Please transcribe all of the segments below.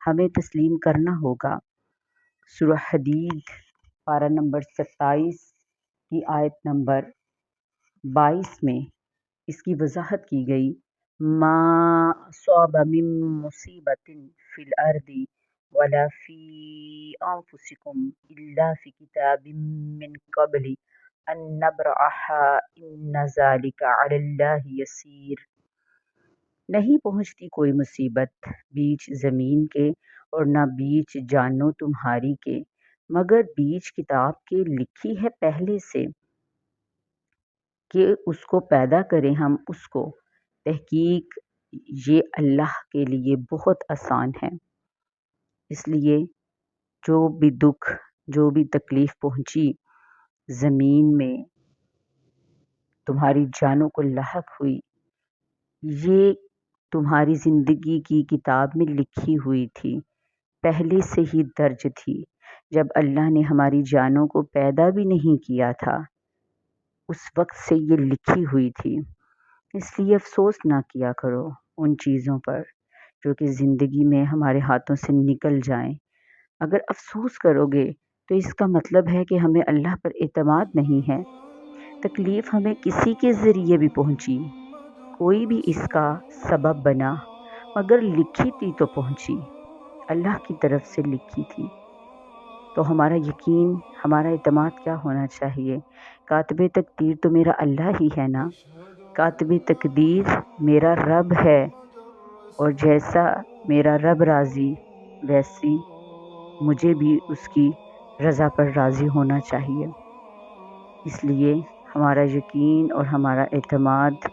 ہمیں تسلیم کرنا ہوگا۔ سورہ حدید پارہ نمبر 27 کی آیت نمبر 22 میں اس کی وضاحت کی گئی، ما اصاب من مصیبت فی الارض ولا فی انفسکم الا فی کتاب من قبل ان نبرأها ان ذلک علی اللہ یسیر۔ نہیں پہنچتی کوئی مصیبت بیچ زمین کے اور نہ بیچ جانو تمہاری کے، مگر بیچ کتاب کے لکھی ہے پہلے سے کہ اس کو پیدا کریں ہم اس کو، تحقیق یہ اللہ کے لیے بہت آسان ہے۔ اس لیے جو بھی دکھ، جو بھی تکلیف پہنچی زمین میں، تمہاری جانوں کو لاحق ہوئی، یہ تمہاری زندگی کی کتاب میں لکھی ہوئی تھی، پہلے سے ہی درج تھی۔ جب اللہ نے ہماری جانوں کو پیدا بھی نہیں کیا تھا، اس وقت سے یہ لکھی ہوئی تھی۔ اس لیے افسوس نہ کیا کرو ان چیزوں پر جو کہ زندگی میں ہمارے ہاتھوں سے نکل جائیں۔ اگر افسوس کرو گے تو اس کا مطلب ہے کہ ہمیں اللہ پر اعتماد نہیں ہے۔ تکلیف ہمیں کسی کے ذریعے بھی پہنچی، کوئی بھی اس کا سبب بنا، مگر لکھی تھی تو پہنچی، اللہ کی طرف سے لکھی تھی۔ تو ہمارا یقین، ہمارا اعتماد کیا ہونا چاہیے؟ کاتب تقدیر تو میرا اللہ ہی ہے نا، کاتب تقدیر میرا رب ہے، اور جیسا میرا رب راضی ویسی مجھے بھی اس کی رضا پر راضی ہونا چاہیے۔ اس لیے ہمارا یقین اور ہمارا اعتماد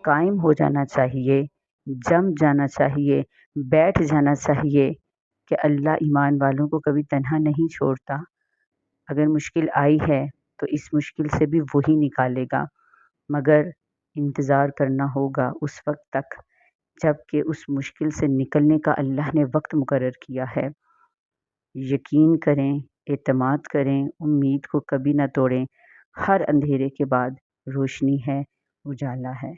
قائم ہو جانا چاہیے، جم جانا چاہیے، بیٹھ جانا چاہیے کہ اللہ ایمان والوں کو کبھی تنہا نہیں چھوڑتا۔ اگر مشکل آئی ہے تو اس مشکل سے بھی وہی نکالے گا، مگر انتظار کرنا ہوگا اس وقت تک جب کہ اس مشکل سے نکلنے کا اللہ نے وقت مقرر کیا ہے۔ یقین کریں، اعتماد کریں، امید کو کبھی نہ توڑیں۔ ہر اندھیرے کے بعد روشنی ہے، اجالا ہے۔